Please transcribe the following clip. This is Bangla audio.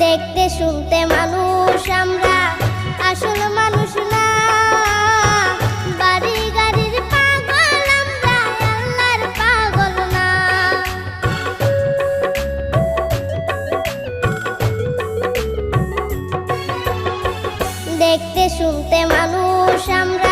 দেখতে শুনতে মানুষ আমরা, আসল মানুষ না। বাড়ি গাড়ির পাগল আমরা, আল্লাহর পাগল না। দেখতে শুনতে মানুষ আমরা,